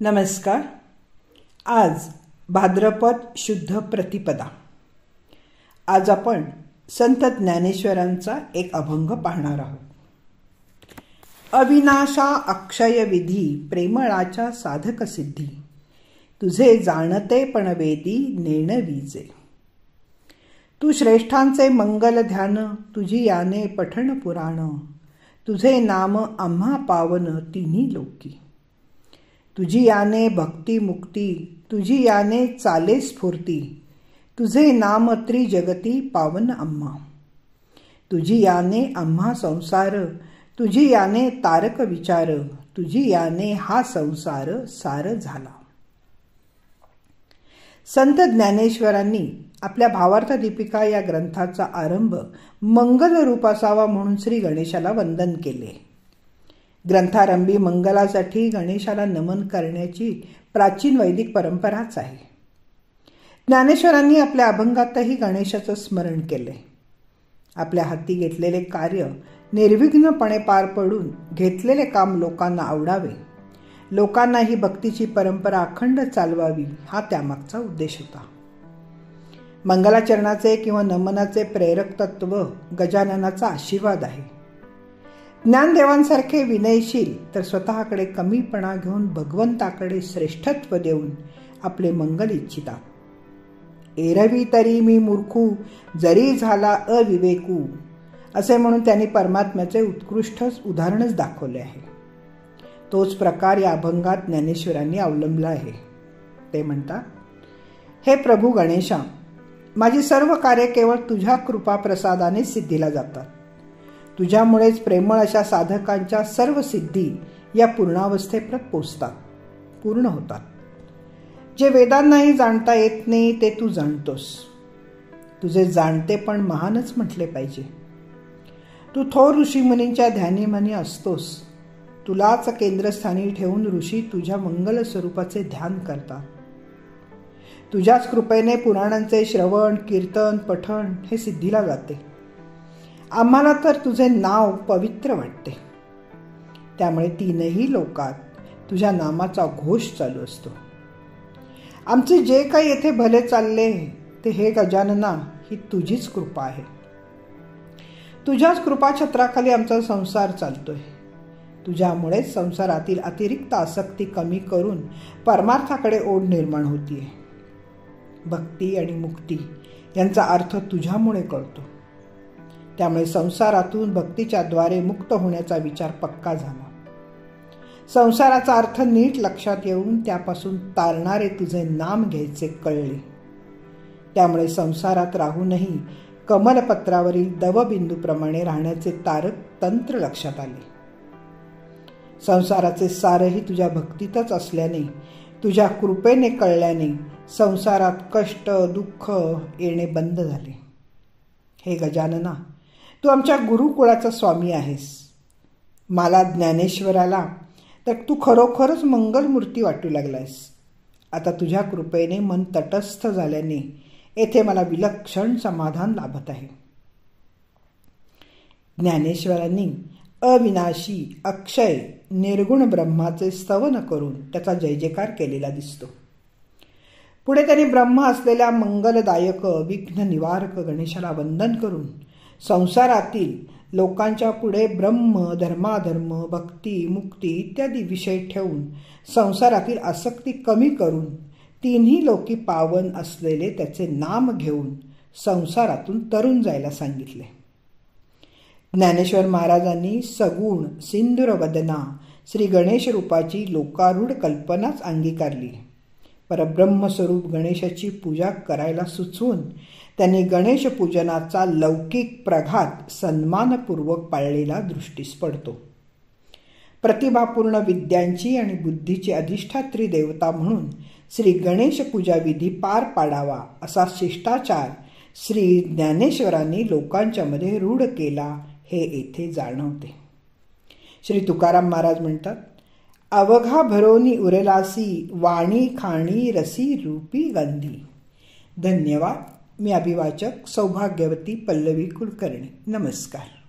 नमस्कार. आज भाद्रपद शुद्ध प्रतिपदा. आज आपण संत ज्ञानेश्वरांचा एक अभंग पाहणार आहोत. अविनाशा अक्षय विधी प्रेमळाच्या साधक सिद्धी, तुझे जाणते पण वेदी नेण विजे. तू श्रेष्ठांचे मंगल ध्यान, तुझी याने पठण पुराण, तुझे नाम आम्हा पावन तिन्ही लोकी. तुझी याने भक्ती मुक्ती, तुझी याने चाले स्फूर्ती, तुझे नाम त्रिजगती पावन आम्हा. तुझी याने आम्हा संसार, तुझी याने तारक विचार, तुझी याने हा संसार सार झाला. संत ज्ञानेश्वरांनी आपल्या भावार्थ दीपिका या ग्रंथाचा आरंभ मंगल रूप असावा म्हणून श्री गणेशाला वंदन केले. ग्रंथारंभी मंगलासाठी गणेशाला नमन करण्याची प्राचीन वैदिक परंपराच आहे. ज्ञानेश्वरांनी आपल्या अभंगातही गणेशाचं स्मरण केले. आपल्या हाती घेतलेले कार्य निर्विघ्नपणे पार पडून घेतलेले काम लोकांना आवडावे, लोकांना ही भक्तीची परंपरा अखंड चालवावी, हा त्यामागचा उद्देश होता. मंगलाचरणाचे किंवा नमनाचे प्रेरक तत्व गजाननाचा आशीर्वाद आहे. ज्ञानदेवांसारखे विनयशील तर स्वतःकडे कमीपणा घेऊन भगवंताकडे श्रेष्ठत्व देऊन आपले मंगल इच्छितात. एरवी तरी मी मूर्खू, जरी झाला अविवेकू, असे म्हणून त्यांनी परमात्म्याचे उत्कृष्ट उदाहरणच दाखवले आहे. तोच प्रकार या अभंगात ज्ञानेश्वरांनी अवलंबला आहे. ते म्हणतात, हे प्रभू गणेशा, माझी सर्व कार्य केवळ तुझ्या कृपा प्रसादाने सिद्धीला जातात. तुझ्यामुळेच प्रेमळ अशा साधकांच्या सर्व सिद्धी या पूर्णावस्थेप्रत पोचतात, पूर्ण होतात. जे वेदांनाही जाणता येत नाही ते तू जाणतोस. तुझे जाणते पण महानच म्हटले पाहिजे. तू थोर ऋषीमुनींच्या ध्यानीमनी असतोस. तुलाच केंद्रस्थानी ठेवून ऋषी तुझ्या मंगल स्वरूपाचे ध्यान करतात. तुझ्याच कृपेने पुराणांचे श्रवण कीर्तन पठण हे सिद्धीला जाते. आम्हाला तर तुझे नाव पवित्र वाटते. त्यामुळे तीनही लोकात तुझ्या नामाचा घोष चालू असतो. आमचे जे काही येथे भले चालले ते हे गजानना ही तुझीच कृपा आहे. तुझ्याच कृपाछत्राखाली आमचा संसार चालतोय. तुझ्यामुळेच संसारातील अतिरिक्त आसक्ती कमी करून परमार्थाकडे ओढ निर्माण होतीये. भक्ती आणि मुक्ती यांचा अर्थ तुझ्यामुळे कळतो. त्यामुळे संसारातून भक्तीच्या द्वारे मुक्त होण्याचा विचार पक्का झाला. संसाराचा अर्थ नीट लक्षात येऊन त्यापासून तारणारे तुझे नाम घ्यायचे कळले. त्यामुळे संसारात राहूनही कमलपत्रावरील दवबिंदूप्रमाणे राहण्याचे तारक तंत्र लक्षात आले. संसाराचे सारही तुझ्या भक्तीतच असल्याने, तुझ्या कृपेने कळल्याने संसारात कष्ट दुःख येणे बंद झाले. हे गजानना, तू आमच्या गुरुकुळाचा स्वामी आहेस. मला ज्ञानेश्वराला तर तू खरोखरच मंगलमूर्ती वाटू लागलायस. आता तुझ्या कृपेने मन तटस्थ झाल्याने येथे मला विलक्षण समाधान लाभत आहे. ज्ञानेश्वरांनी अविनाशी अक्षय निर्गुण ब्रह्माचे स्तवन करून त्याचा जय जयकार केलेला दिसतो. पुढे त्यांनी ब्रह्म असलेल्या मंगलदायक विघ्न निवारक गणेशाला वंदन करून संसारातील लोकांच्या पुढे ब्रह्म धर्माधर्म भक्ती मुक्ती इत्यादी विषय ठेवून संसारातील आसक्ती कमी करून तिन्ही लोकी पावन असलेले त्याचे नाम घेऊन संसारातून तरून जायला सांगितले. ज्ञानेश्वर महाराजांनी सगुण सिंधुर वदना श्री गणेश रूपाची लोकारूढ कल्पनाच अंगीकारली. परब्रह्मस्वरूप गणेशाची पूजा करायला सुचवून त्यांनी गणेश पूजनाचा लौकिक प्रघात सन्मानपूर्वक पाळलेला दृष्टीस पडतो. प्रतिभापूर्ण विद्यांची आणि बुद्धीची अधिष्ठात्री देवता म्हणून श्री गणेश पूजा विधी पार पाडावा असा शिष्टाचार श्री ज्ञानेश्वरांनी लोकांच्या मध्ये रूढ केला हे येथे जाणवते. श्री तुकाराम महाराज म्हणतात, अवघा भरोनी उरलासी वाणी खाणी रसी रूपी गंधी. धन्यवाद. मी अभिवाचक सौभाग्यवती पल्लवी कुलकर्णी. नमस्कार.